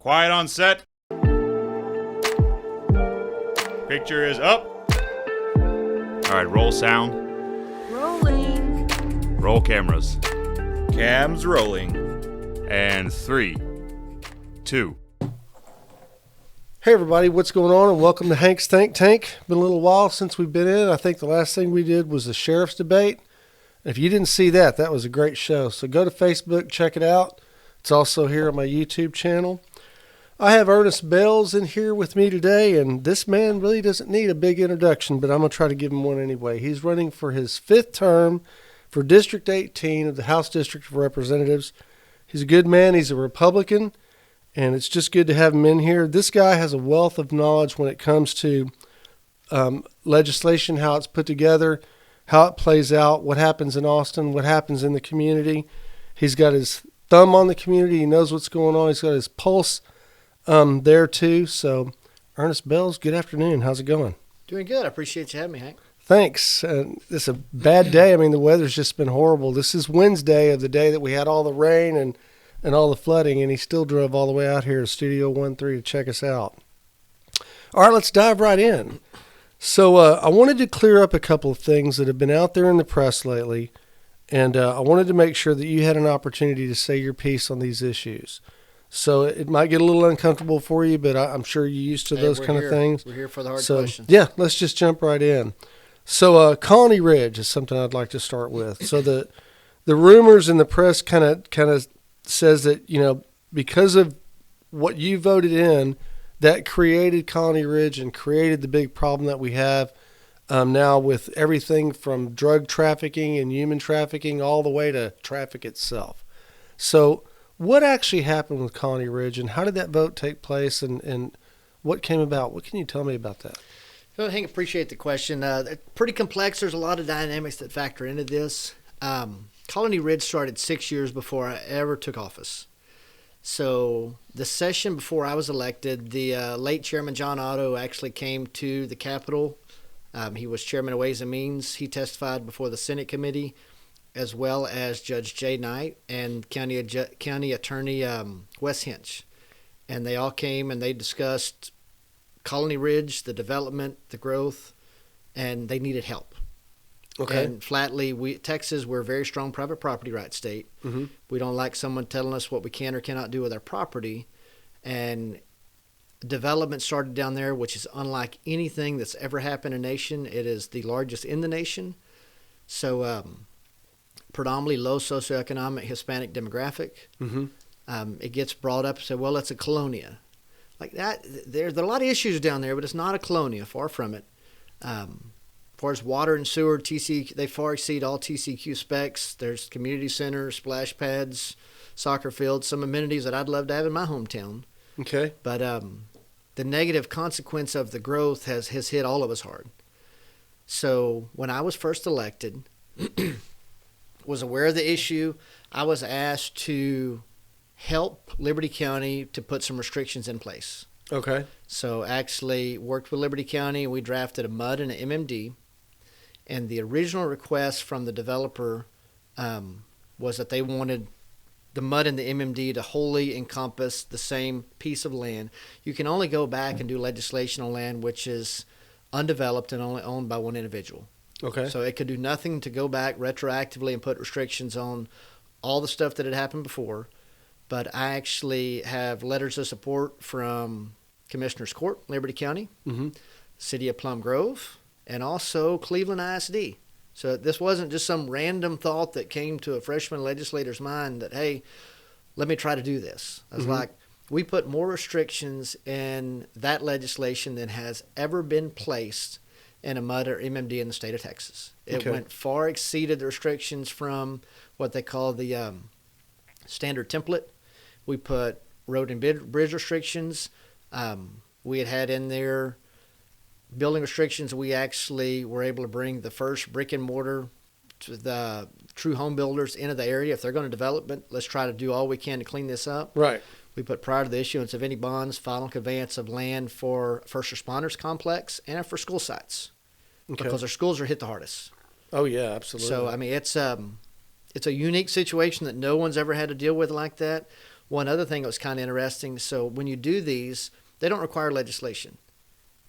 Quiet on set. Picture is up. All right, roll sound. Rolling. Roll cameras. Cams rolling. And 3, 2. Hey everybody, what's going on? And welcome to Hank's Think Tank. Been a little while since we've been in. I think the last thing we did was the sheriff's debate. If you didn't see that, that was a great show. So go to Facebook, check it out. It's also here on my YouTube channel. I have Ernest Bells in here with me today, and this man really doesn't need a big introduction, but I'm going to try to give him one anyway. He's running for his 5th term for District 18 of the House District of Representatives. He's a good man. He's a Republican, and it's just good to have him in here. This guy has a wealth of knowledge when it comes to legislation, how it's put together, how it plays out, what happens in Austin, what happens in the community. He's got his thumb on the community. He knows what's going on. He's got his pulse there too. So, Ernest Bells, good afternoon. How's it going? Doing good. I appreciate you having me, Hank. Thanks. It's a bad day. I mean, the weather's just been horrible. This is Wednesday of the day that we had all the rain and all the flooding, and he still drove all the way out here to Studio 13 to check us out. All right, let's dive right in. So I wanted to clear up a couple of things that have been out there in the press lately, and I wanted to make sure that you had an opportunity to say your piece on these issues. So it might get a little uncomfortable for you, but I'm sure you're used to those kind of things. We're here for the hard questions. Yeah, let's just jump right in. So Colony Ridge is something I'd like to start with. So the rumors in the press kind of says that, you know, because of what you voted in, that created Colony Ridge and created the big problem that we have now with everything from drug trafficking and human trafficking all the way to traffic itself. So what actually happened with Colony Ridge, and how did that vote take place, and what came about? What can you tell me about that? Well, Hank, appreciate the question. Pretty complex. There's a lot of dynamics that factor into this. Colony Ridge started 6 years before I ever took office. So the session before I was elected, the late Chairman John Otto actually came to the Capitol. He was Chairman of Ways and Means. He testified before the Senate Committee, as well as Judge Jay Knight and County Attorney Wes Hinch. And they all came and they discussed Colony Ridge, the development, the growth, and they needed help. Okay. And flatly, Texas, we're a very strong private property rights state. Mm-hmm. We don't like someone telling us what we can or cannot do with our property. And development started down there, which is unlike anything that's ever happened in a nation. It is the largest in the nation. So predominantly low socioeconomic Hispanic demographic. Mm-hmm. It gets brought up and said, well, it's a colonia. Like that, there's a lot of issues down there, but it's not a colonia, far from it. As far as water and sewer, they far exceed all TCQ specs. There's community centers, splash pads, soccer fields, some amenities that I'd love to have in my hometown. Okay. But the negative consequence of the growth has hit all of us hard. So when I was first elected, was aware of the issue. I was asked to help Liberty County to put some restrictions in place. Okay. So actually worked with Liberty County. We drafted a MUD and an MMD. And the original request from the developer was that they wanted the MUD and the MMD to wholly encompass the same piece of land. You can only go back and do legislation on land which is undeveloped and only owned by one individual. Okay. So it could do nothing to go back retroactively and put restrictions on all the stuff that had happened before. But I actually have letters of support from Commissioner's Court, Liberty County, Mm-hmm. City of Plum Grove, and also Cleveland ISD. So this wasn't just some random thought that came to a freshman legislator's mind that, hey, let me try to do this. I was like, we put more restrictions in that legislation than has ever been placed in a MUD or MMD in the state of Texas. It went far exceeded the restrictions from what they call the standard template. We put road and bridge restrictions. We had in there building restrictions. We actually were able to bring the first brick and mortar to the true home builders into the area. If they're going to develop it, let's try to do all we can to clean this up. Right. We put prior to the issuance of any bonds, final conveyance of land for first responders complex and for school sites. Okay. Because our schools are hit the hardest. Oh yeah, absolutely. So I mean, it's a unique situation that no one's ever had to deal with like that. one other thing that was kind of interesting. So when you do these, they don't require legislation.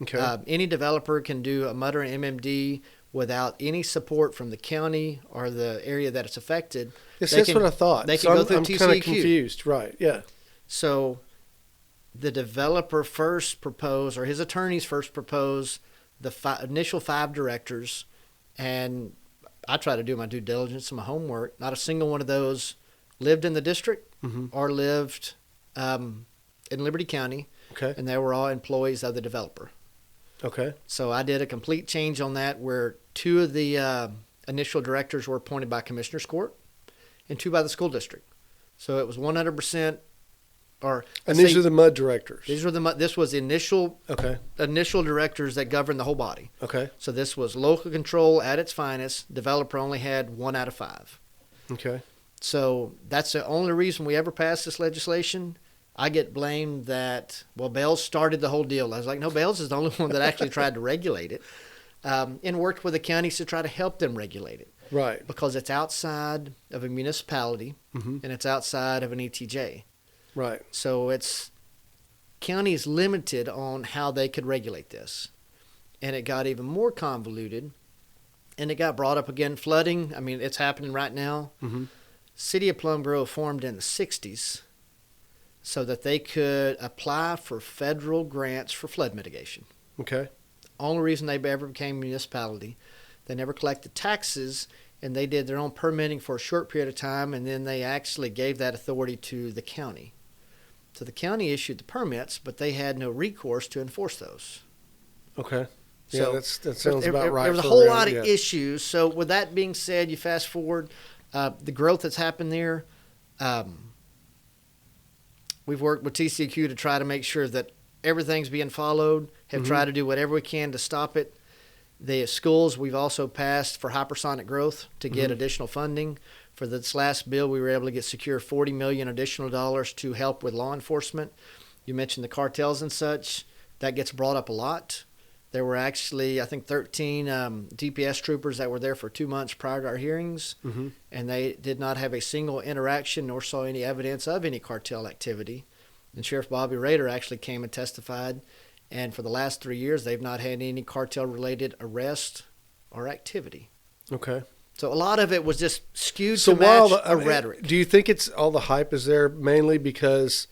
Okay. Any developer can do a MUD or an MMD without any support from the county or the area that it's affected. Yes, that's what I thought. They so can go through I'm TCEQ. kind of confused. Right. Yeah. So the developer first proposed, or his attorneys first proposed, the initial 5 directors, and I try to do my due diligence and my homework. Not a single one of those lived in the district or lived in Liberty County, Okay. and they were all employees of the developer. Okay. So I did a complete change on that, where 2 of the initial directors were appointed by Commissioner's Court and 2 by the school district. So it was 100%. And these are the MUD directors. This was the initial Okay. directors that govern the whole body. Okay. So this was local control at its finest. Developer only had 1 out of 5. Okay. So that's the only reason we ever passed this legislation. I get blamed that, well, Bales started the whole deal. I was like, no, Bales is the only one that actually tried to regulate it, and worked with the counties to try to help them regulate it. Right. Because it's outside of a municipality and it's outside of an ETJ. Right. So it's counties limited on how they could regulate this. And it got even more convoluted. And it got brought up again, flooding. I mean, it's happening right now. City of Plum Grove formed in the 60s so that they could apply for federal grants for flood mitigation. Okay. Only reason they ever became a municipality. They never collected taxes, and they did their own permitting for a short period of time, and then they actually gave that authority to the county. So the county issued the permits, but they had no recourse to enforce those. Okay. Yeah, So that sounds about right. There was a for whole around- lot of yeah. issues. So with that being said, you fast forward, the growth that's happened there. We've worked with TCQ to try to make sure that everything's being followed, have tried to do whatever we can to stop it. The schools, we've also passed for hypersonic growth to get additional funding. For this last bill, we were able to secure $40 million additional dollars to help with law enforcement. You mentioned the cartels and such. That gets brought up a lot. There were actually, I think, 13 DPS troopers that were there for 2 months prior to our hearings, and they did not have a single interaction nor saw any evidence of any cartel activity. And Sheriff Bobby Rader actually came and testified, and for the last 3 years, they've not had any cartel-related arrest or activity. Okay. So a lot of it was just skewed So to match while a rhetoric. do you think it's all the hype is there mainly because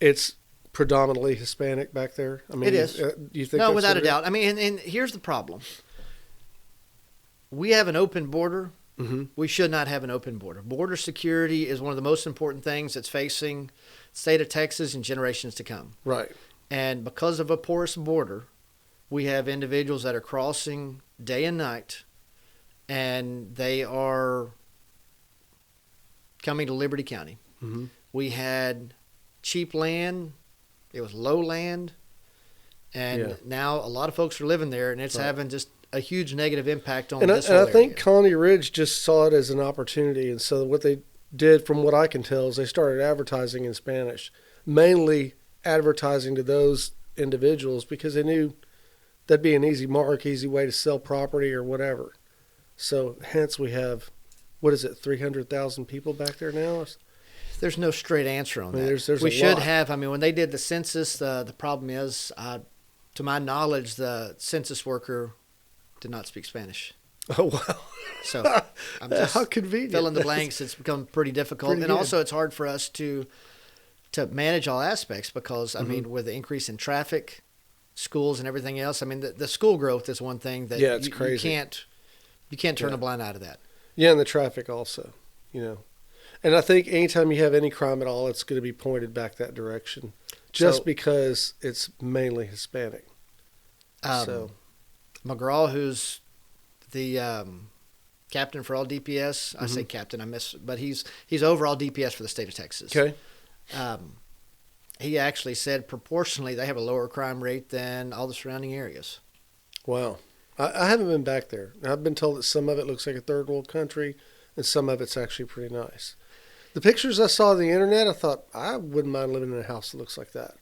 it's predominantly Hispanic back there? I mean, It is. Do you think? No, that's without what a it is? doubt. I mean, and here's the problem. We have an open border. We should not have an open border. Border security is one of the most important things that's facing the state of Texas in generations to come. Right. And because of a porous border, we have individuals that are crossing day and night, and they are coming to Liberty County. We had cheap land. It was low land. And now a lot of folks are living there, and it's having just a huge negative impact on this whole I think area. Colony Ridge just saw it as an opportunity, and so what they did, from what I can tell, is they started advertising in Spanish, mainly advertising to those individuals because they knew that'd be an easy mark, easy way to sell property or whatever. So hence we have, 300,000 people back there now? There's no straight answer on I mean, that. there's We a should lot. have. I mean, when they did the census, the problem is, to my knowledge, the census worker did not speak Spanish. Oh, wow. So I'm just How convenient. fill in the blanks. It's become pretty difficult. Pretty And good. also it's hard for us to manage all aspects because, I mean, with the increase in traffic, schools and everything else, I mean, the school growth is one thing that Yeah, it's you crazy. you can't turn Yeah. a blind eye to that. Yeah, and the traffic also, And I think anytime you have any crime at all, it's going to be pointed back that direction just So- because it's mainly Hispanic. So, McGraw, who's the captain for all DPS, I Mm-hmm. say captain, but he's overall DPS for the state of Texas. okay. He actually said proportionally they have a lower crime rate than all the surrounding areas. Wow. I haven't been back there. I've been told that some of it looks like a third world country and some of it's actually pretty nice. The pictures I saw on the internet, I thought I wouldn't mind living in a house that looks like that.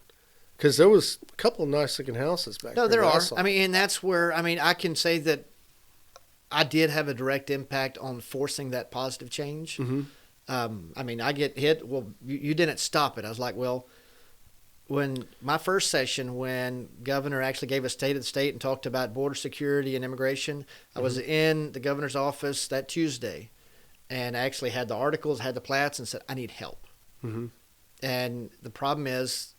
Because there was a couple of nice looking houses back there. No, there that I are. saw. I mean, and that's where, I mean, I can say that I did have a direct impact on forcing that positive change. I mean, I get hit. Well, you didn't stop it. I was like, well, when my first session, when governor actually gave a state of the state and talked about border security and immigration, I was in the governor's office that Tuesday and actually had the articles, had the plats, and said, I need help. Mm-hmm. And the problem is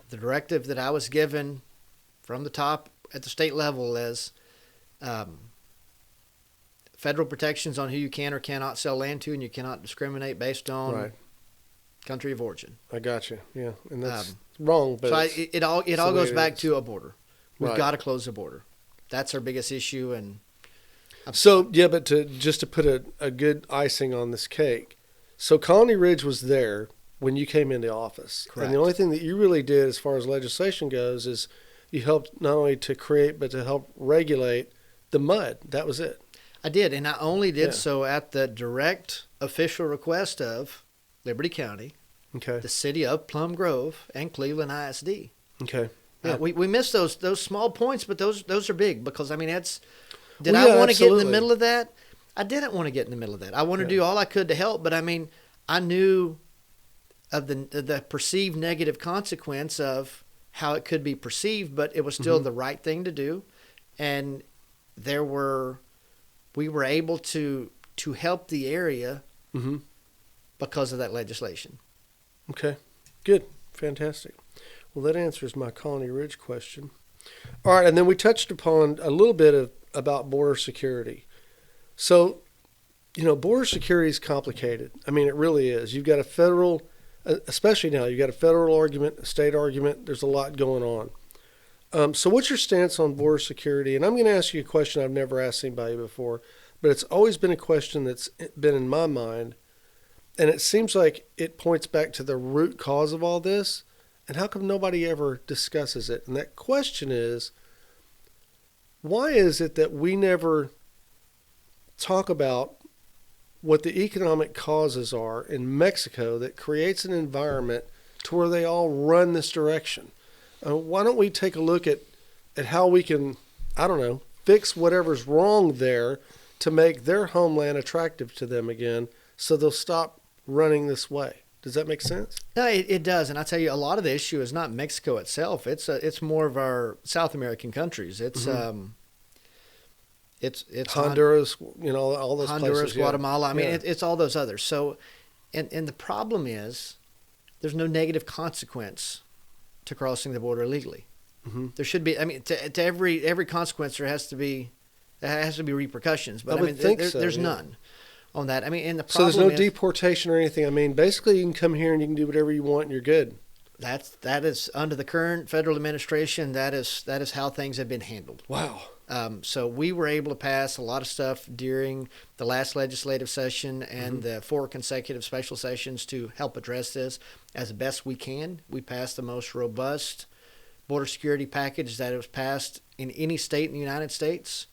the directive that I was given from the top at the state level is federal protections on who you can or cannot sell land to, and you cannot discriminate based on country of origin. I got you. Yeah, and that's wrong. But so it all goes back to a border. We've Right. got to close the border. That's our biggest issue. And so yeah, but to put a good icing on this cake, so Colony Ridge was there when you came into office, Correct. and the only thing that you really did as far as legislation goes is you helped not only to create but to help regulate the mud. That was it. I did, and I only did Yeah. so at the direct official request of Liberty County, Okay. the city of Plum Grove, and Cleveland ISD. Okay. Yeah. We missed those small points, but those are big because I mean Did Well, yeah, I want to get in absolutely. the middle of that? I didn't want to get in the middle of that. I wanted to do all I could to help, but I mean I knew of the perceived negative consequence of how it could be perceived, but it was still the right thing to do, and we were able to help the area Mm-hmm. because of that legislation. Okay. Good. Fantastic. Well, that answers my Colony Ridge question. All right, and then we touched upon a little bit about border security. So, border security is complicated. I mean, it really is. You've got a federal, especially now, you've got a federal argument, a state argument. There's a lot going on. So what's your stance on border security? And I'm going to ask you a question I've never asked anybody before, but it's always been a question that's been in my mind. And it seems like it points back to the root cause of all this. And how come nobody ever discusses it? And that question is, why is it that we never talk about what the economic causes are in Mexico that creates an environment to where they all run this direction? Why don't we take a look at how we can, fix whatever's wrong there to make their homeland attractive to them again so they'll stop running this way? Does that make sense? No, it does, and I tell you, a lot of the issue is not Mexico itself. It's more of our South American countries. It's it's Honduras, all those Honduras, places. Yeah. Guatemala. I mean, Yeah. it's all those others. So, and the problem is, there's no negative consequence to crossing the border illegally. Mm-hmm. There should be. I mean, to every consequence, there has to be repercussions. But I would think so, there's yeah. none on that. I mean, and the So problem there's no is, deportation or anything. I mean, basically, you can come here and you can do whatever you want, and you're good. that is under the current federal administration. That is how things have been handled. Wow. So we were able to pass a lot of stuff during the last legislative session and the 4 consecutive special sessions to help address this as best we can. We passed the most robust border security package that was passed in any state in the United States.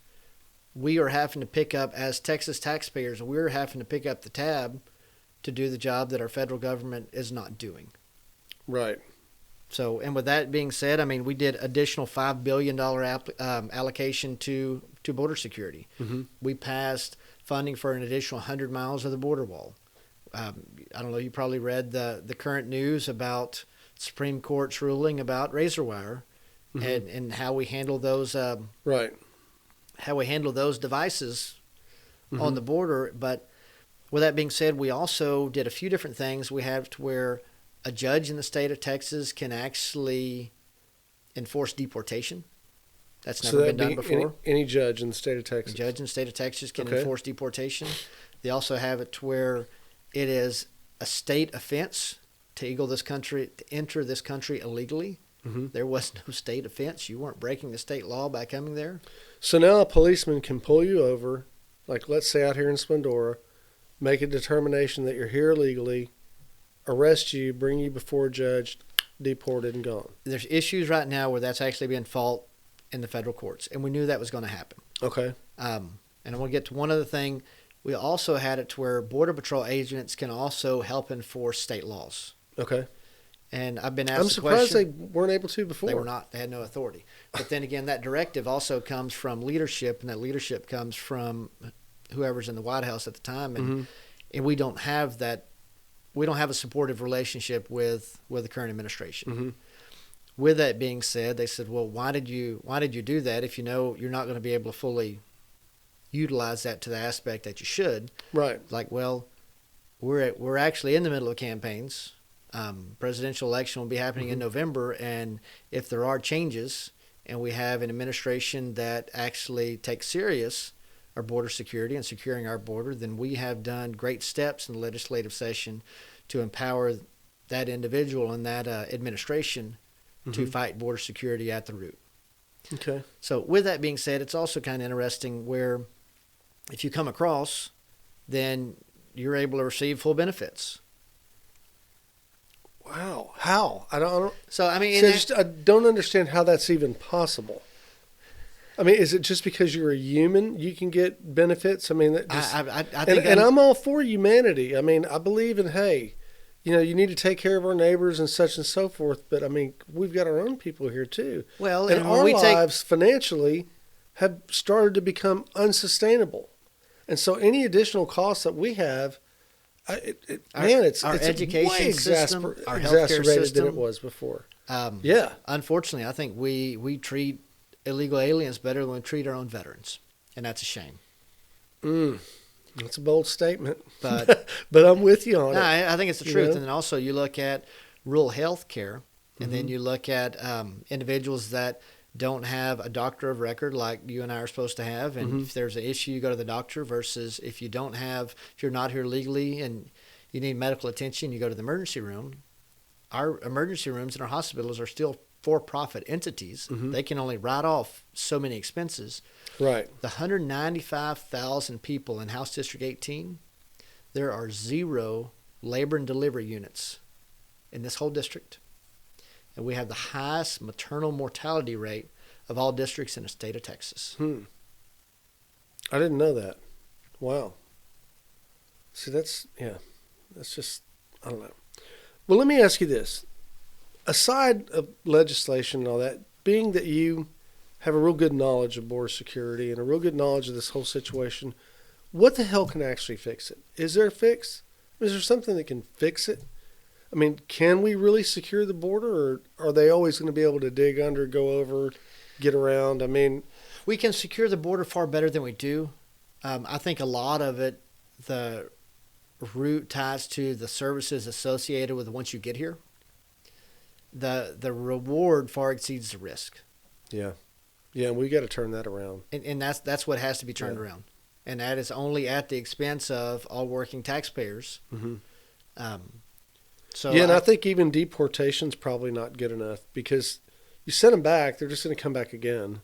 We are having to pick up, as Texas taxpayers, we're having to pick up the tab to do the job that our federal government is not doing. Right. So, and with that being said, I mean, we did additional $5 billion allocation to border security. Mm-hmm. We passed funding for an additional 100 miles of the border wall. I don't know, you probably read the current news about Supreme Court's ruling about razor wire and how we handle those Right. how we handle those devices on the border. But with that being said, we also did a few different things. We have to where a judge in the state of Texas can actually enforce deportation. That's never been done before. Any judge in the state of Texas. A judge in the state of Texas can Okay. enforce deportation. They also have it to where it is a state offense to enter this country illegally. Mm-hmm. There was no state offense. You weren't breaking the state law by coming there. So now a policeman can pull you over, like let's say out here in Splendora, make a determination that you're here illegally, arrest you, bring you before a judge, deported and gone. There's issues right now where that's actually being fought in the federal courts, and we knew that was going to happen. Okay. And I want to get to one other thing. We also had it to where Border Patrol agents can also help enforce state laws. Okay. And I've been asked I'm the surprised question. they weren't able to before. They were not. They had no authority. But then again, that directive also comes from leadership, and that leadership comes from whoever's in the White House at the time. And and we don't have that. We don't have a supportive relationship with the current administration. Mm-hmm. With that being said, they said, "Well, why did you do that if you know you're not going to be able to fully utilize that to the aspect that you should?" Right. Like, well, we're actually in the middle of campaigns. Presidential election will be happening in November, and if there are changes, and we have an administration that actually takes serious our border security and securing our border, then we have done great steps in the legislative session to empower that individual and that administration to fight border security at the root. Okay. So with that being said, it's also kind of interesting where if you come across, then you're able to receive full benefits. Wow. How? I don't. So I mean, I don't understand how that's even possible. I mean, is it just because you're a human you can get benefits? I mean, that just, I think, and I'm all for humanity. I mean, I believe in, hey, you need to take care of our neighbors and such and so forth. But I mean, we've got our own people here too. well, And when our we lives financially have started to become unsustainable. And so any additional costs that we have, it's our way education system, our healthcare exacerbated system, than it was before. take, Yeah. unfortunately, I think we treat illegal aliens better than we treat our own veterans, and that's a shame. That's a bold statement, But but I'm with you on no, it. I think it's the You truth. know? And then also you look at rural health care, and then you look at individuals that don't have a doctor of record like you and I are supposed to have. And if there's an issue, you go to the doctor versus if you're not here legally and you need medical attention, you go to the emergency room. Our emergency rooms and our hospitals are still for-profit entities. They can only write off so many expenses. Right. The 195,000 people in House District 18, there are 0 labor and delivery units in this whole district. And we have the highest maternal mortality rate of all districts in the state of Texas. I didn't know that. Wow. See, that's just, I don't know. Well, let me ask you this. Aside of legislation and all that, being that you have a real good knowledge of border security and a real good knowledge of this whole situation, what the hell can actually fix it? Is there a fix? Is there something that can fix it? I mean, can we really secure the border, or are they always going to be able to dig under, go over, get around? I mean, We can secure the border far better than we do. I think a lot of it, the root ties to the services associated with once you get here. The reward far exceeds the risk. yeah, we got to turn that around. And that's what has to be turned around. And that is only at the expense of all working taxpayers. So Yeah, and I think even deportation's probably not good enough, because you send them back, they're just going to come back again.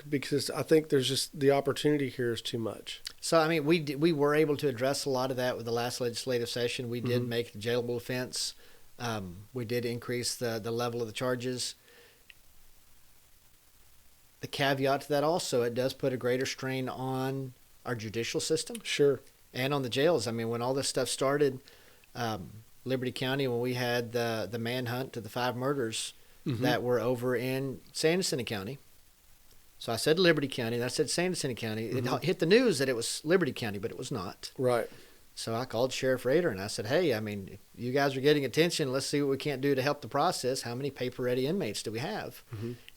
Because I think there's just the opportunity here is too much. So I mean, we were able to address a lot of that with the last legislative session. We did make the jailable offense. We did increase the level of the charges. The caveat to that also, it does put a greater strain on our judicial system Sure. and on the jails. I mean, when all this stuff started, Liberty County, when we had the manhunt to the 5 murders that were over in San Jacinto County. So I said Liberty County, and I said San Jacinto County. It hit the news that it was Liberty County, but it was not. Right. So I called Sheriff Rader and I said, hey, I mean, if you guys are getting attention, let's see what we can't do to help the process. How many paper-ready inmates do we have?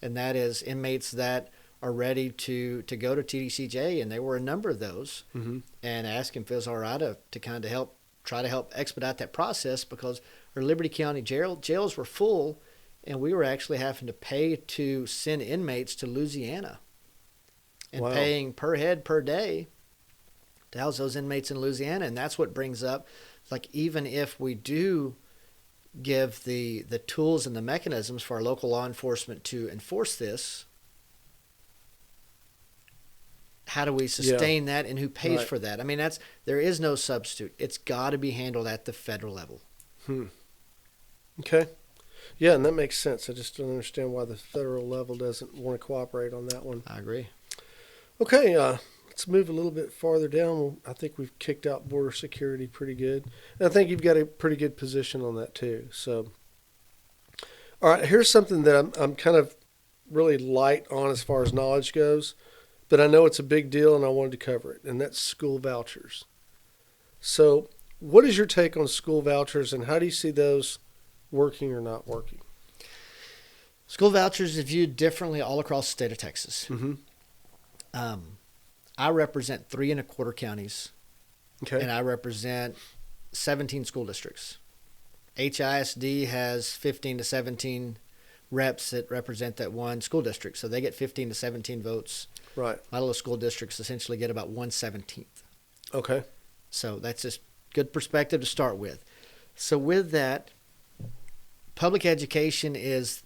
And that is inmates that are ready to go to TDCJ, and there were a number of those. And asked him if it was all right to kind of try to help expedite that process, because our Liberty County jails were full, and we were actually having to pay to send inmates to Louisiana and paying per head per day to house those inmates in Louisiana. And that's what brings up, like, even if we do give the tools and the mechanisms for our local law enforcement to enforce this, how do we sustain that, and who pays for that? I mean, there is no substitute. It's got to be handled at the federal level. Okay. Yeah, and that makes sense. I just don't understand why the federal level doesn't want to cooperate on that one. I agree. Okay, let's move a little bit farther down. I think we've kicked out border security pretty good. And I think you've got a pretty good position on that too. So, all right, here's something that I'm kind of really light on as far as knowledge goes, but I know it's a big deal and I wanted to cover it, and that's school vouchers. So, what is your take on school vouchers, and how do you see those working or not working? School vouchers are viewed differently all across the state of Texas. Mm-hmm. I represent 3.25 counties, Okay. and I represent 17 school districts. HISD has 15 to 17 reps that represent that one school district, so they get 15 to 17 votes. Right. My little school districts essentially get about 1/17. Okay. So that's just good perspective to start with. So with that, public education is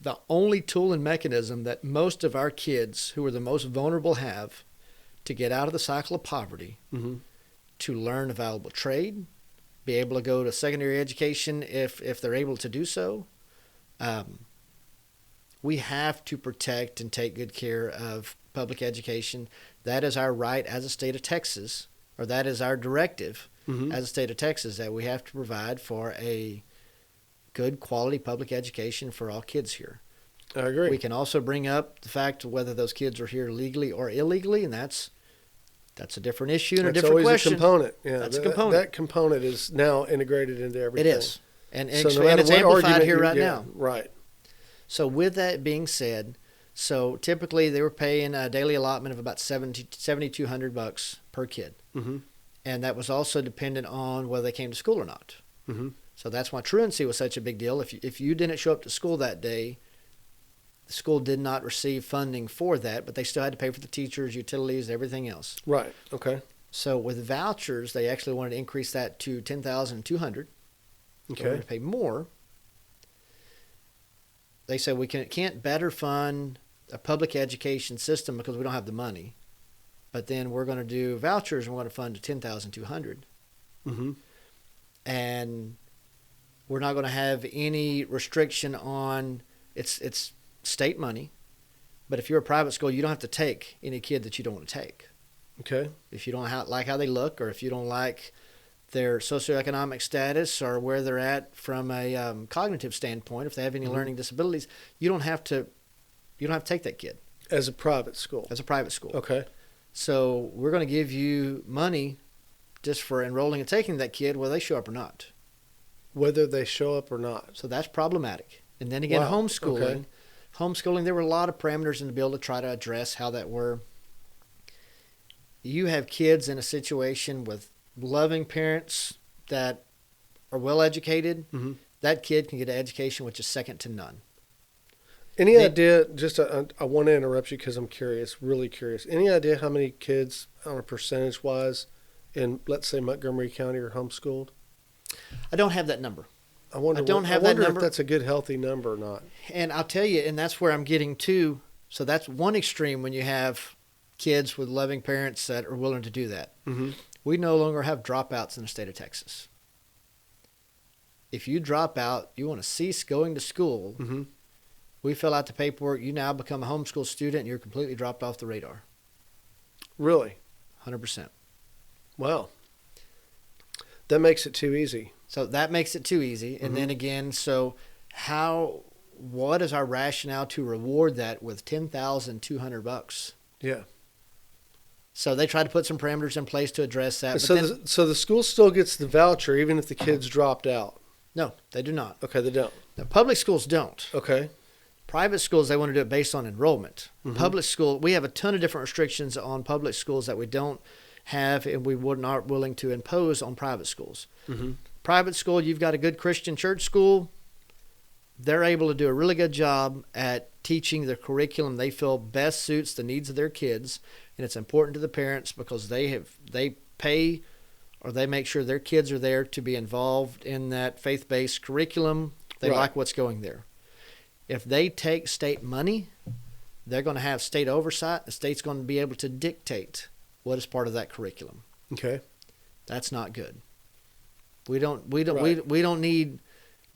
the only tool and mechanism that most of our kids who are the most vulnerable have to get out of the cycle of poverty, Mm-hmm. to learn a valuable trade, be able to go to secondary education if they're able to do so. We have to protect and take good care of public education. That is our right as a state of Texas, or that is our directive Mm-hmm. as a state of Texas, that we have to provide for a good quality public education for all kids here. I agree. We can also bring up the fact of whether those kids are here legally or illegally, and that's a different issue and a That's different always question. a component. Yeah, That's a that- component. That component is now integrated into It everything. is. And, So no and matter it's what amplified argument here you- right yeah, now. Right. So with that being said, so typically they were paying a daily allotment of about $7,200 per kid. Mm-hmm. And that was also dependent on whether they came to school or not. Mm-hmm. So that's why truancy was such a big deal. If you didn't show up to school that day, the school did not receive funding for that, but they still had to pay for the teachers, utilities, everything else. Right. Okay. So with vouchers, they actually wanted to increase that to $10,200. They wanted Okay. to pay more. They said we can't better fund a public education system because we don't have the money. But then we're going to do vouchers and we're going to fund to $10,200. Mm-hmm. And we're not going to have any restriction on it's state money. But if you're a private school, you don't have to take any kid that you don't want to take. Okay. If you don't like how they look, or if you don't like their socioeconomic status or where they're at from a cognitive standpoint, if they have any Mhm. learning disabilities, you don't have to take that kid As a private school. as a private school. Okay. So we're going to give you money just for enrolling and taking that kid, whether they show up or not. Whether they show up or not. So that's problematic. And then again, Wow. homeschooling. Okay. Homeschooling, there were a lot of parameters in the bill to try to address how that were. You have kids in a situation with loving parents that are well educated. Mm-hmm. That kid can get an education which is second to none. Any They- idea? Just I want to interrupt you because I'm curious, really curious. Any idea how many kids, on a percentage wise, in let's say Montgomery County are homeschooled? I don't have that number. I wonder. I don't have I that wonder number. if that's a good, healthy number or not. And I'll tell you, and that's where I'm getting to. So that's one extreme when you have kids with loving parents that are willing to do that. Mm-hmm. We no longer have dropouts in the state of Texas. If you drop out, you want to cease going to school, Mm-hmm. we fill out the paperwork, you now become a homeschool student, and you're completely dropped off the radar. Really? 100%. Wow. That makes it too easy. So that makes it too easy. And then again, so what is our rationale to reward that with $10,200? Yeah. So they tried to put some parameters in place to address that. But So, then, so the school still gets the voucher even if the kids dropped out. no, they do not. Okay, they don't. Now, public schools don't. Okay. Private schools, they want to do it based on enrollment. Mhm. Public school, we have a ton of different restrictions on public schools that we don't have and we aren't willing to impose on private schools. Mm-hmm. Private school, you've got a good Christian church school. They're able to do a really good job at teaching the curriculum they feel best suits the needs of their kids. And it's important to the parents because they pay or they make sure their kids are there to be involved in that faith-based curriculum. They Right. like what's going there. If they take state money, they're going to have state oversight. The state's going to be able to dictate what is part of that curriculum. Okay. That's not good. We don't Right. we don't need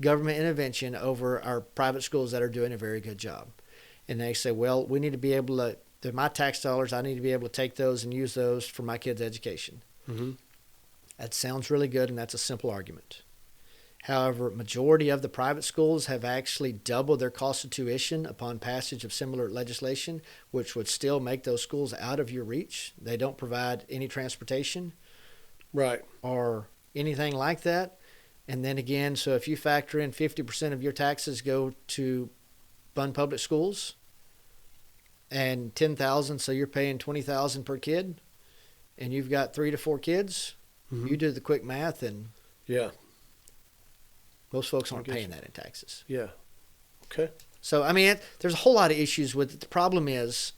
government intervention over our private schools that are doing a very good job. And they say, well, we need to be able to, they're my tax dollars, I need to be able to take those and use those for my kids' education. Mm-hmm. That sounds really good, and that's a simple argument. However, majority of the private schools have actually doubled their cost of tuition upon passage of similar legislation, which would still make those schools out of your reach. They don't provide any transportation. Right. or anything like that. And then again, so if you factor in 50% of your taxes go to fund public schools and 10,000, so you're paying 20,000 per kid, and you've got 3 to 4 kids, Mhm. you do the quick math, and Yeah. most folks aren't guess- paying that in taxes. Yeah. Okay. So I mean, there's a whole lot of issues with it. The problem is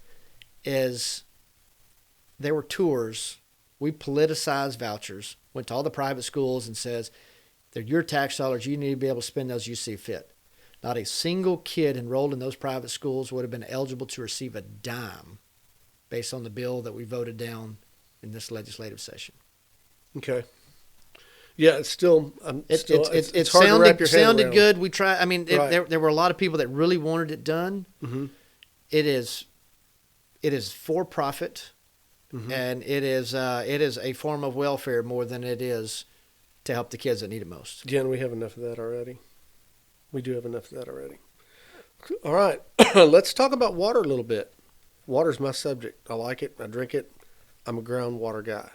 there were tours. We politicized vouchers, went to all the private schools and says, they're your tax dollars. You need to be able to spend those you see fit. Not a single kid enrolled in those private schools would have been eligible to receive a dime based on the bill that we voted down in this legislative session. Okay. Yeah, it's still. It's hard to sounded wrap your head sounded around. good. We tried. I mean, Right. there were a lot of people that really wanted it done. Mhm. It is for profit, Mhm. and it is a form of welfare more than it is to help the kids that need it most. Again, we have enough of that already. We do have enough of that already. All right. Let's talk about water a little bit. Water's my subject. I like it. I drink it. I'm a groundwater guy.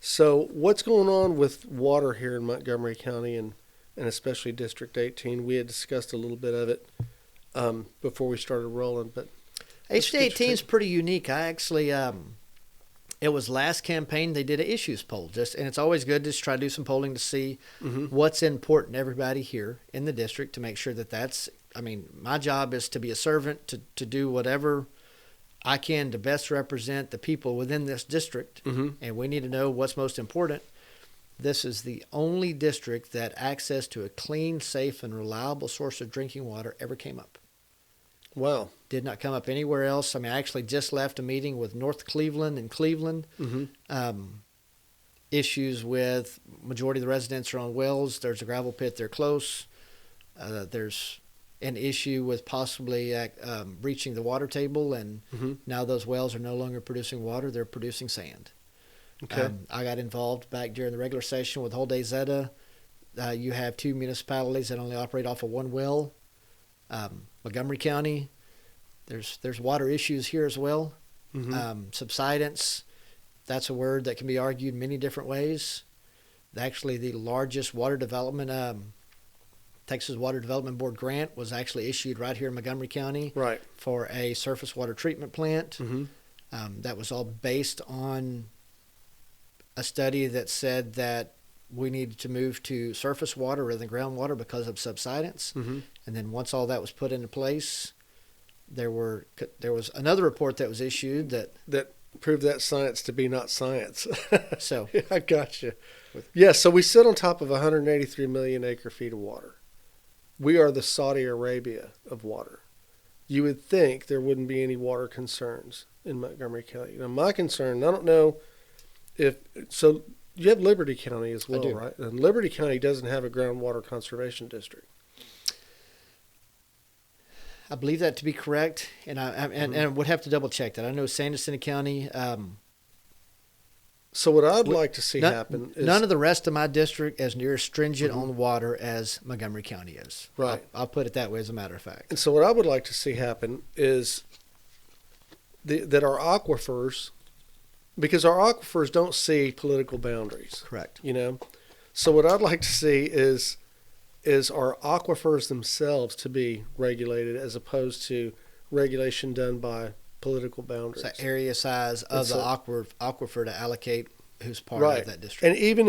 So what's going on with water here in Montgomery County and especially District 18? We had discussed a little bit of it before we started rolling. But HD 18 is pretty unique. I actually, it was last campaign they did an issues poll, and it's always good to just try to do some polling to see what's important to everybody here in the district to make sure that's. I mean, my job is to be a servant to do whatever I can to best represent the people within this district, and we need to know what's most important. This is the only district that access to a clean, safe, and reliable source of drinking water ever came up. Wow. Did not come up anywhere else. I mean, I actually just left a meeting with North Cleveland and Cleveland. Issues with majority of the residents are on wells. There's a gravel pit. They're close. There's an issue with possibly breaching the water table, and now those wells are no longer producing water. They're producing sand. Okay. I got involved back during the regular session with Whole Day Zeta. You have 2 municipalities that only operate off of 1 well. Montgomery County, there's water issues here as well. Subsidence, that's a word that can be argued many different ways. Actually, the largest water development, Texas Water Development Board grant was actually issued right here in Montgomery County Right. for a surface water treatment plant. That was all based on a study that said that we needed to move to surface water rather than groundwater because of subsidence. And then once all that was put into place, there was another report that was issued that proved that science to be not science. so I gotcha. Yeah, so we sit on top of 183 million acre feet of water. We are the Saudi Arabia of water. You would think there wouldn't be any water concerns in Montgomery County. Now, my concern, I don't know if so. You have Liberty County as well, do. right? And Liberty County doesn't have a groundwater conservation district. I believe that to be correct, and I would have to double check that. I know Sanderson County. So what I'd like to see happen is none of the rest of my district is near as stringent on water as Montgomery County is. Right. I'll put it that way, as a matter of fact. And so what I would like to see happen is that our aquifers, because our aquifers don't see political boundaries. Correct. So what I'd like to see is our aquifers themselves to be regulated as opposed to regulation done by political boundaries. So area size of the aquifer to allocate who's part Right. of that district. And even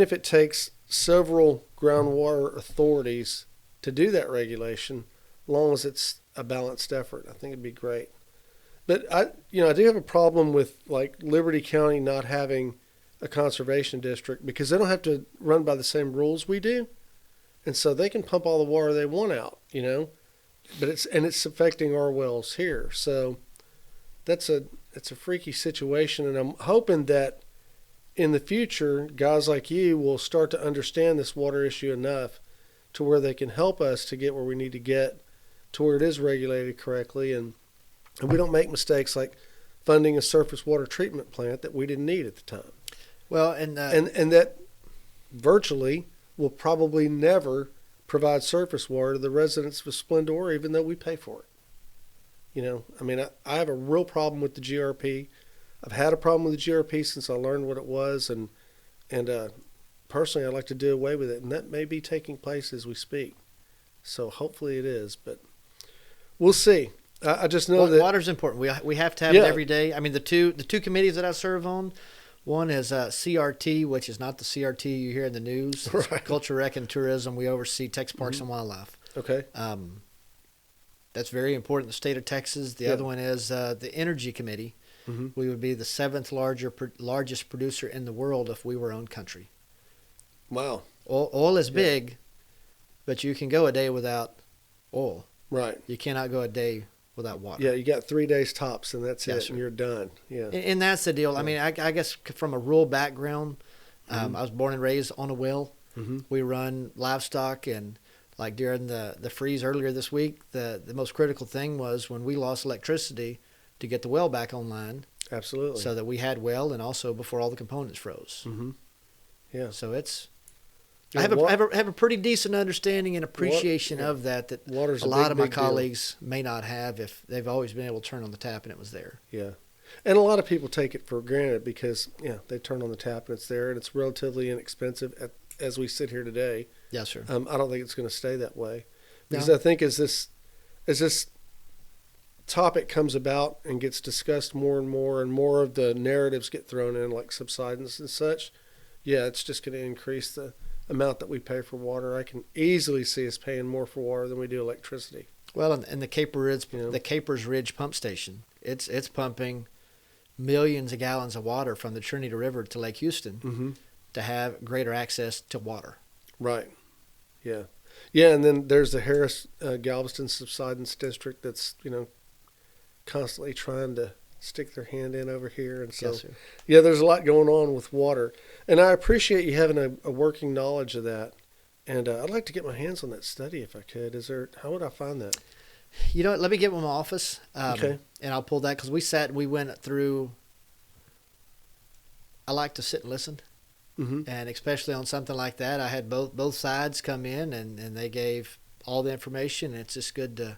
if it takes several groundwater authorities to do that regulation, as long as it's a balanced effort, I think it'd be great. But I do have a problem with like Liberty County not having a conservation district because they don't have to run by the same rules we do, and so they can pump all the water they want out, But it's affecting our wells here, so it's a freaky situation, and I'm hoping that in the future, guys like you will start to understand this water issue enough to where they can help us to get where we need to get, to where it is regulated correctly, and we don't make mistakes like funding a surface water treatment plant that we didn't need at the time. Well, And that virtually will probably never provide surface water to the residents of Splendor, even though we pay for it. I have a real problem with the GRP. I've had a problem with the GRP since I learned what it was, and And personally, I'd like to do away with it, and that may be taking place as we speak. So hopefully it is, but we'll see. I just know that water's important. We have to have it every day. I mean, the two committees that I serve on, one is CRT, which is not the CRT you hear in the news. It's Right. Culture, Rec, and Tourism. We oversee Texas Parks and Wildlife. Okay. That's very important in the state of Texas. The other one is the Energy Committee. Mm-hmm. We would be the seventh largest producer in the world if we were owned country. Wow. Oil is big, but you can go a day without oil. Right. You cannot go a day without water. Yeah, you got 3 days tops, and that's Yes, it, sir. and you're done. Yeah. And that's the deal. I mean, I guess from a rural background, I was born and raised on a well. Mm-hmm. We run livestock, and like during the freeze earlier this week, the most critical thing was when we lost electricity to get the well back online, Absolutely. so that we had well, and also before all the components froze. Mm-hmm. Yeah. So it's. Yeah, I have a pretty decent understanding and appreciation of that water's a lot of my big deal. colleagues may not have if they've always been able to turn on the tap and it was there. Yeah. And a lot of people take it for granted because, they turn on the tap and it's there, and it's relatively inexpensive as we sit here today. Yes, sir. I don't think it's going to stay that way. Because No. I think as this topic comes about and gets discussed more and more of the narratives get thrown in, like subsidence and such, it's just going to increase the amount that we pay for water. I can easily see us paying more for water than we do electricity. Well, and the Capers Ridge pump station, it's pumping millions of gallons of water from the Trinity River to Lake Houston to have greater access to water. Right. Yeah. Yeah, and then there's the Harris Galveston subsidence district that's, constantly trying to stick their hand in over here. And so, Yes, sir. there's a lot going on with water. And I appreciate you having a working knowledge of that. And I'd like to get my hands on that study if I could. How would I find that? You know what? Let me get with my office, Okay. and I'll pull that because we went through. I like to sit and listen, Mm-hmm. and especially on something like that, I had both sides come in, and they gave all the information. And it's just good to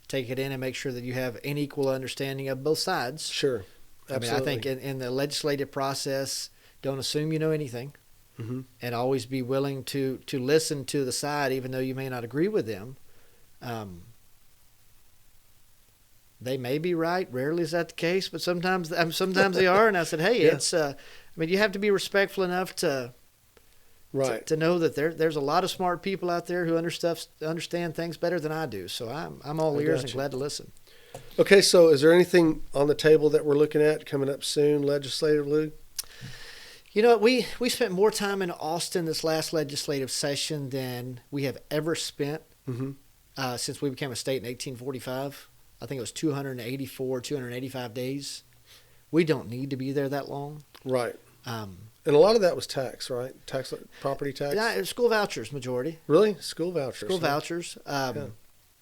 take it in and make sure that you have an equal understanding of both sides. Sure. Absolutely. I mean, I think in the legislative process, don't assume you know anything, Mm-hmm. and always be willing to listen to the side, even though you may not agree with them. They may be right. Rarely is that the case, but sometimes they are. And I said, hey, it's. I mean, you have to be respectful enough to Right. to know that there's a lot of smart people out there who understand things better than I do. So I'm all I ears got and you. glad to listen. Okay, so is there anything on the table that we're looking at coming up soon legislatively? You know, we spent more time in Austin this last legislative session than we have ever spent Mm-hmm. since we became a state in 1845. I think it was 285 days. We don't need to be there that long. Right. Um, And a lot of that was tax, right? Property tax? yeah, school vouchers majority. Really? School vouchers. School huh? vouchers. Yeah.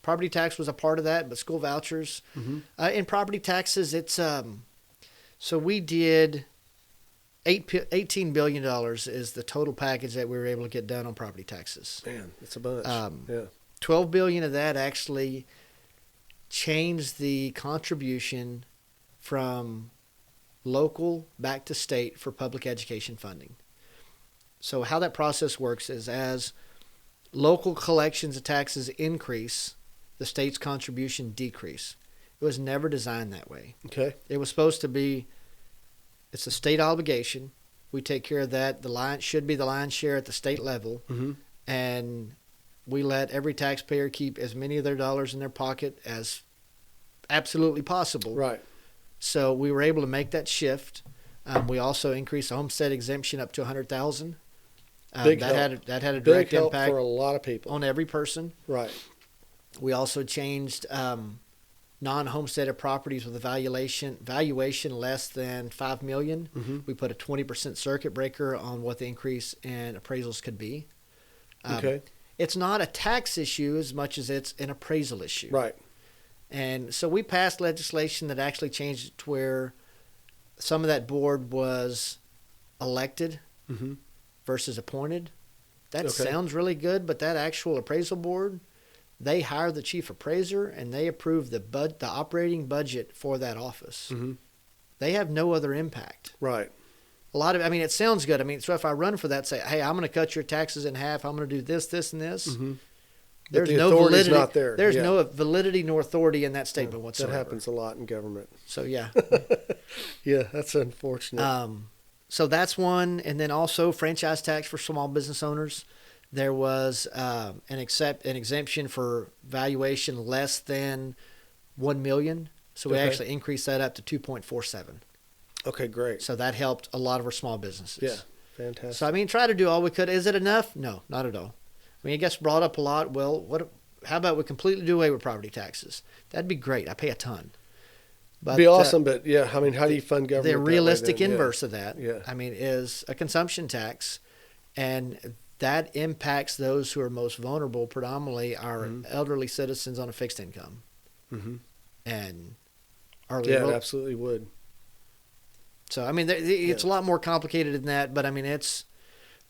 Property tax was a part of that, but school vouchers. Mhm. In property taxes, it's so we did $18 billion is the total package that we were able to get done on property taxes. Man, it's a bunch. Yeah. $12 billion of that actually changed the contribution from local back to state for public education funding. So how that process works is as local collections of taxes increase, the state's contribution decrease. It was never designed that way. Okay. It was supposed to be, it's a state obligation. We take care of that. Should be the lion's share at the state level. Mm-hmm. And we let every taxpayer keep as many of their dollars in their pocket as absolutely possible. Right. So we were able to make that shift. We also increased the homestead exemption up to $100,000. Big that help. had a Big direct help impact for a lot of people. on every person. Right. We also changed non-homesteaded properties with a valuation less than $5 million. Mm-hmm. We put a 20% circuit breaker on what the increase in appraisals could be. Okay. It's not a tax issue as much as it's an appraisal issue. Right. And so we passed legislation that actually changed it to where some of that board was elected Mm-hmm. versus appointed. That Okay. sounds really good, but that actual appraisal board, they hire the chief appraiser and they approve the operating budget for that office. Mm-hmm. They have no other impact. Right. a lot of, I mean, it sounds good. I mean, so if I run for that, say, hey, I'm going to cut your taxes in half. I'm going to do this, this, and this. Mm-hmm. There's the no authority's validity. not there. There's Yeah. no validity nor authority in that statement whatsoever. That happens a lot in government. So yeah. Yeah, that's unfortunate. So that's one, and then also franchise tax for small business owners. There was an exemption for valuation less than $1 million. So we Okay. actually increased that up to 2.47. Okay, great. So that helped a lot of our small businesses. Yeah, fantastic. So I mean, try to do all we could. Is it enough? No, not at all. I mean, it gets brought up a lot. Well, how about we completely do away with property taxes? That'd be great. I pay a ton. But, be awesome, but yeah, I mean, how do you fund government? the that way realistic then? inverse of that, Yeah. I mean, is a consumption tax, and that impacts those who are most vulnerable, predominantly our elderly citizens on a fixed income, Mm-hmm. and our Yeah, it absolutely would. So I mean, it's a lot more complicated than that, but I mean,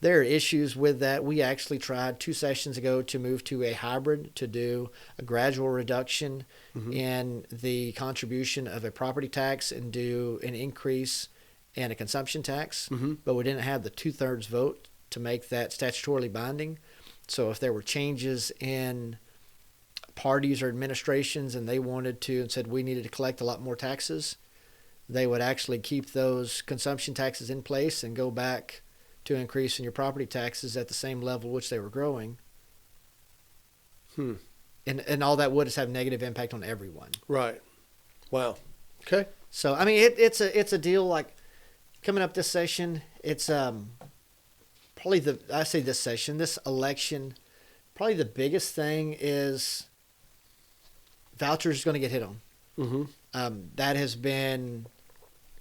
there are issues with that. We actually tried 2 sessions ago to move to a hybrid, to do a gradual reduction in the contribution of a property tax and do an increase in a consumption tax. But we didn't have the 2/3 vote to make that statutorily binding. So if there were changes in parties or administrations and they wanted to and said we needed to collect a lot more taxes, they would actually keep those consumption taxes in place and go back to increasing your property taxes at the same level which they were growing. And all that would is have negative impact on everyone. Right. Wow. Okay. So I mean, it's a deal like coming up this session. It's probably this election, probably the biggest thing is vouchers is going to get hit on. Mm-hmm. That has been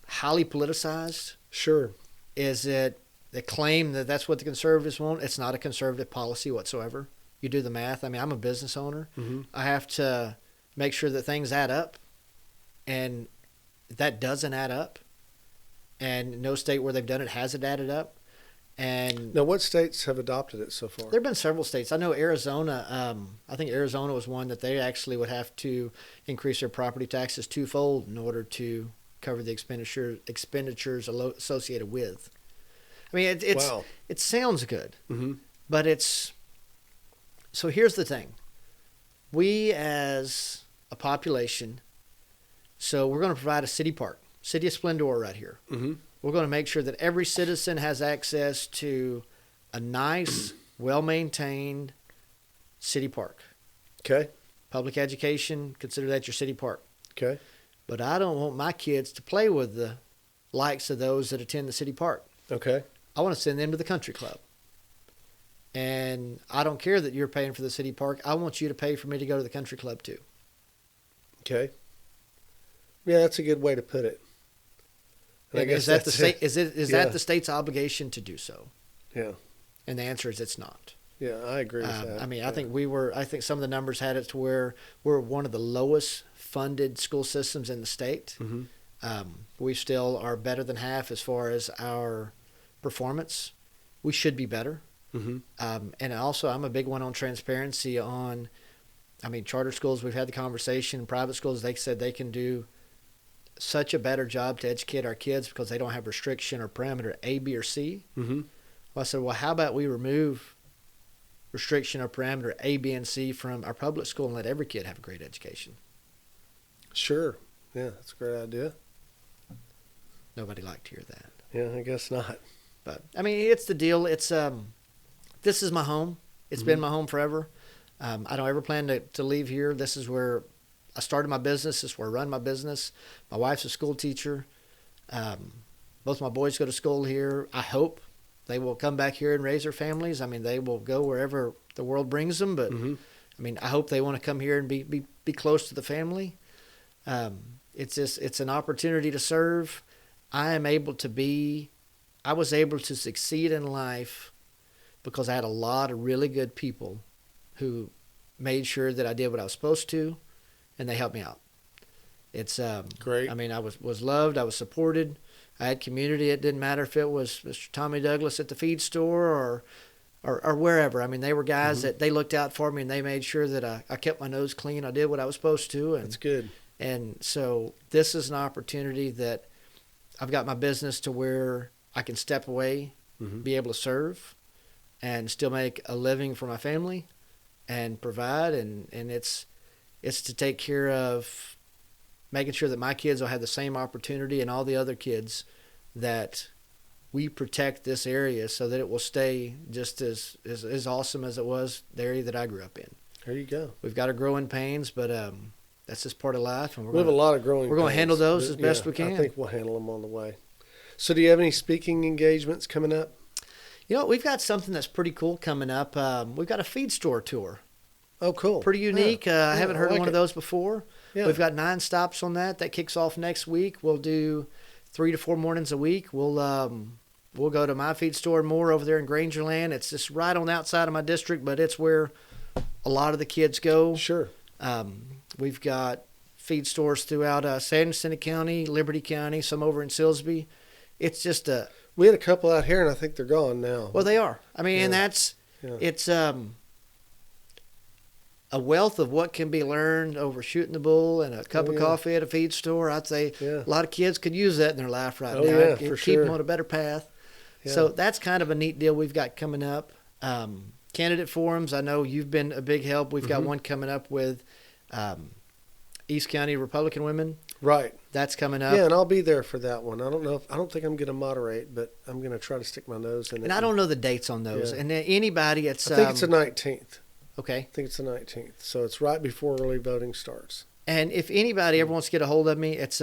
highly politicized. Sure. Is it the claim that that's what the conservatives want? It's not a conservative policy whatsoever. You do the math. I mean, I'm a business owner. Mm-hmm. I have to make sure that things add up, and that doesn't add up. And no state where they've done it has it added up. And Now, what states have adopted it so far? there have been several states. I know Arizona. I think Arizona was one that they actually would have to increase their property taxes twofold in order to cover the expenditures associated with. I mean, Wow. it sounds good, Mm-hmm. but it's. So here's the thing. We as a population, so we're going to provide a city park, City of Splendor right here. Mm-hmm. We're going to make sure that every citizen has access to a nice, well-maintained city park. Okay. Public education, consider that your city park. Okay. But I don't want my kids to play with the likes of those that attend the city park. Okay. I want to send them to the country club. And I don't care that you're paying for the city park. I want you to pay for me to go to the country club too. Okay. Yeah, that's a good way to put it. And I guess Is that the that's state? it. Is Yeah. that the state's obligation to do so? Yeah. And the answer is it's not. Yeah, I agree with that. I mean, Yeah. I think some of the numbers had it to where we're one of the lowest funded school systems in the state. Mm-hmm. We still are better than half as far as our performance. We should be better. Mm-hmm. And also, I'm a big one on transparency on, I mean, charter schools, we've had the conversation. Private schools, they said they can do such a better job to educate our kids because they don't have restriction or parameter A, B, or C. Mm-hmm. Well, I said, well, how about we remove restriction or parameter A, B, and C from our public school and let every kid have a great education? Sure. Yeah, that's a great idea. Nobody liked to hear that. Yeah, I guess not. But, I mean, it's the deal. It's this is my home. It's been my home forever. I don't ever plan to leave here. This is where I started my business. This is where I run my business. My wife's a school teacher. Both my boys go to school here. I hope they will come back here and raise their families. I mean, they will go wherever the world brings them. But, I mean, I hope they want to come here and be close to the family. It's an opportunity to serve. I was able to succeed in life because I had a lot of really good people who made sure that I did what I was supposed to, and they helped me out. It's Great. I mean, I was loved. I was supported. I had community. It didn't matter if it was Mr. Tommy Douglas at the feed store or wherever. I mean, they were guys that they looked out for me, and they made sure that I kept my nose clean. I did what I was supposed to. And That's good. And so this is an opportunity that I've got my business to where I can step away, be able to serve, and still make a living for my family, and provide. And it's to take care of making sure that my kids will have the same opportunity and all the other kids, that we protect this area so that it will stay just as awesome as it was the area that I grew up in. There you go. We've got our growing pains, but that's just part of life, and We have a lot of growing we're going to pains, handle those but as best we can. I think we'll handle them on the way. So do you have any speaking engagements coming up? You know, we've got something that's pretty cool coming up. We've got a feed store tour. Oh, cool. Pretty unique. I haven't heard I of like one of it. those before. Yeah. We've got 9 stops on that. That kicks off next week. We'll do 3 to 4 mornings a week. We'll go to my feed store and more over there in Grangerland. It's just right on the outside of my district, but it's where a lot of the kids go. Sure. We've got feed stores throughout San Jacinto County, Liberty County, some over in Silsbee. It's just We had a couple out here, and I think they're gone now. well, they are. I mean, and Yeah. Yeah. it's a wealth of what can be learned over shooting the bull and a cup of yeah. coffee at a feed store. I'd say Yeah. a lot of kids could use that in their life right Oh, now. yeah, It'd for keep sure. them on a better path. Yeah. So that's kind of a neat deal we've got coming up. Candidate forums, I know you've been a big help. We've got one coming up with East County Republican women. Right. That's coming up. Yeah, and I'll be there for that one. I don't think I'm going to moderate, but I'm going to try to stick my nose in it. And I don't know the dates on those. Yeah. And anybody, it's I think it's the 19th. okay. I think it's the 19th. So it's right before early voting starts. And if anybody ever wants to get a hold of me, it's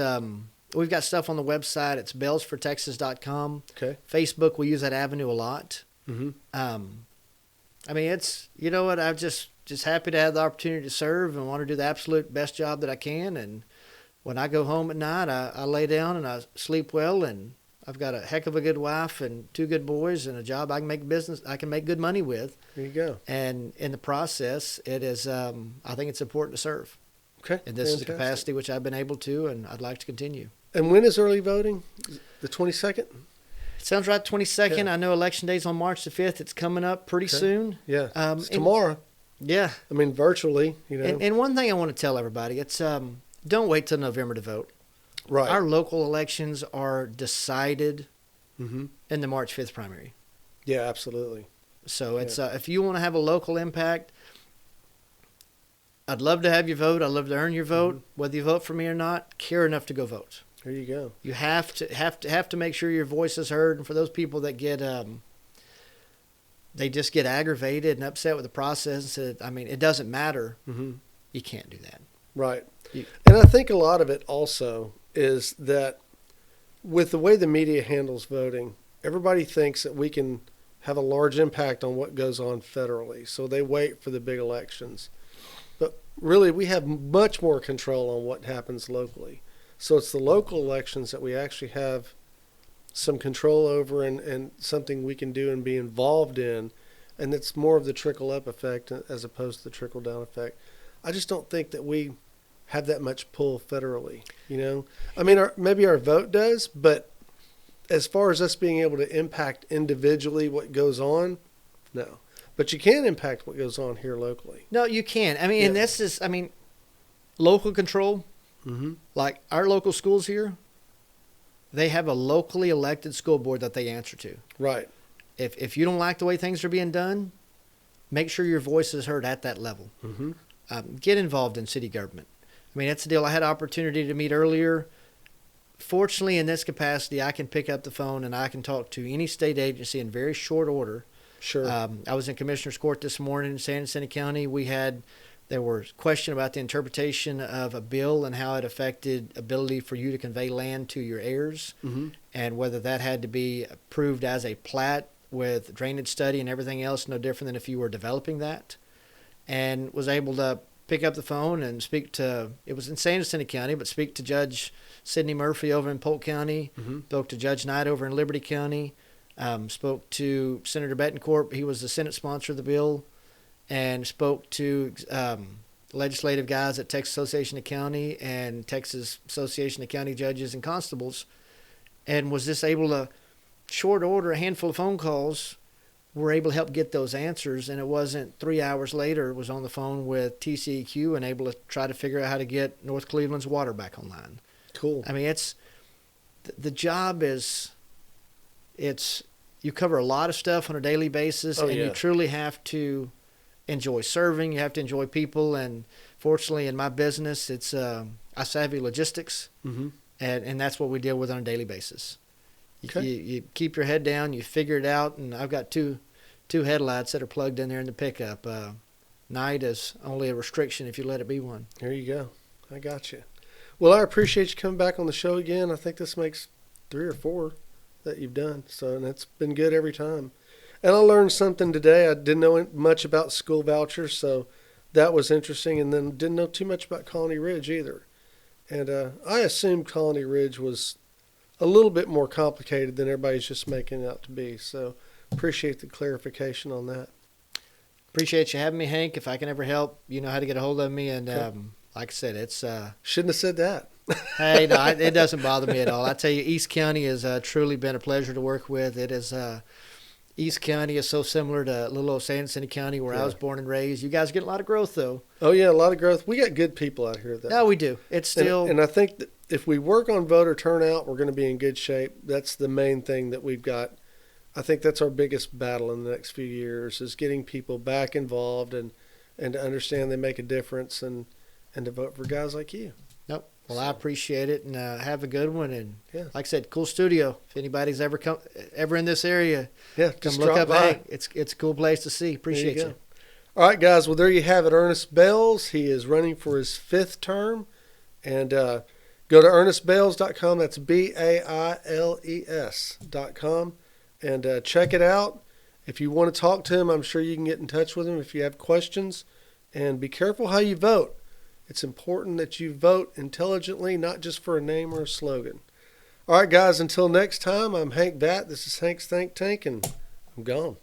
we've got stuff on the website. It's bellsfortexas.com. Okay. Facebook, we use that avenue a lot. Mm-hmm. I mean, it's, you know what, I'm just happy to have the opportunity to serve and want to do the absolute best job that I can. And when I go home at night, I lay down and I sleep well, and I've got a heck of a good wife and 2 good boys and a job I can make good money with. There you go. And in the process, it is, I think it's important to serve. Okay. And this is a Fantastic. capacity which I've been able to, and I'd like to continue. And when is early voting? The 22nd? It sounds right, 22nd. Yeah. I know Election Day's on March the 5th. It's coming up pretty Okay. soon. Yeah. It's and- tomorrow. Yeah. I mean, virtually, you know. And one thing I want to tell everybody, it's don't wait till November to vote. right. Our local elections are decided Mm-hmm. in the March 5th primary. Yeah, absolutely. So it's if you want to have a local impact, I'd love to have you vote. I'd love to earn your vote. Mm-hmm. Whether you vote for me or not, care enough to go vote. There you go. You have to make sure your voice is heard. And for those people that get they just get aggravated and upset with the process and said, I mean, it doesn't matter. Mm-hmm. You can't do that. Right. You- And I think a lot of it also is that with the way the media handles voting, everybody thinks that we can have a large impact on what goes on federally. So they wait for the big elections. But really, we have much more control on what happens locally. So it's the local elections that we actually have some control over and something we can do and be involved in. And it's more of the trickle-up effect as opposed to the trickle-down effect. I just don't think that we have that much pull federally, you know? I mean, maybe our vote does, but as far as us being able to impact individually what goes on, no. But you can impact what goes on here locally. No, you can. I mean, and Yeah. this is, I mean, local control, Mm-hmm. like our local schools here, they have a locally elected school board that they answer to. Right. If you don't like the way things are being done, make sure your voice is heard at that level. Mm-hmm. Get involved in city government. I mean, that's the deal. I had an opportunity to meet earlier. Fortunately, in this capacity, I can pick up the phone and I can talk to any state agency in very short order. Sure. I was in Commissioner's Court this morning in San Jacinto County. There was question about the interpretation of a bill and how it affected ability for you to convey land to your heirs, Mm-hmm. and whether that had to be approved as a plat with drainage study and everything else, no different than if you were developing that. And was able to pick up the phone and speak to, it was in San Jacinto County, but speak to Judge Sidney Murphy over in Polk County, Mm-hmm. spoke to Judge Knight over in Liberty County, spoke to Senator Betancourt. He was the Senate sponsor of the bill, and spoke to legislative guys at Texas Association of County and Texas Association of County Judges and Constables, and was just able to, short order, a handful of phone calls, were able to help get those answers. And it wasn't 3 hours later, was on the phone with TCEQ and able to try to figure out how to get North Cleveland's water back online. Cool. I mean, the job is you cover a lot of stuff on a daily basis, Oh, and yeah. you truly have to enjoy serving. You have to enjoy people, and fortunately, in my business, it's I savvy logistics, Mm-hmm. and that's what we deal with on a daily basis. Okay. You keep your head down, you figure it out, and I've got two headlights that are plugged in there in the pickup. Night is only a restriction if you let it be one. There you go. I got you. Well, I appreciate you coming back on the show again. I think this makes 3 or 4 that you've done. So, and it's been good every time. And I learned something today. I didn't know much about school vouchers, so that was interesting. And then didn't know too much about Colony Ridge either. And I assumed Colony Ridge was a little bit more complicated than everybody's just making it out to be. So appreciate the clarification on that. Appreciate you having me, Hank. If I can ever help, you know how to get a hold of me. And Okay. like I said, it's Shouldn't have said that. hey, no, it doesn't bother me at all. I tell you, East County has truly been a pleasure to work with. It is East County is so similar to little old San Jacinto County, where I was born and raised. You guys get a lot of growth, though. Oh, yeah, a lot of growth. We got good people out here, though. No, we do. It's still And I think that if we work on voter turnout, we're going to be in good shape. That's the main thing that we've got. I think that's our biggest battle in the next few years is getting people back involved and to understand they make a difference and to vote for guys like you. Nope. Well, I appreciate it, and have a good one. And Yeah. like I said, cool studio. If anybody's ever in this area, Yeah, come just look drop up by. Hank. It's a cool place to see. Appreciate There you. go. All right, guys. Well, there you have it. Ernest Bales. He is running for his 5th term. And go to ernestbales.com. That's BAILES.com. And check it out. If you want to talk to him, I'm sure you can get in touch with him if you have questions. And be careful how you vote. It's important that you vote intelligently, not just for a name or a slogan. All right, guys, until next time, I'm Hank Batt. This is Hank's Think Tank, and I'm gone.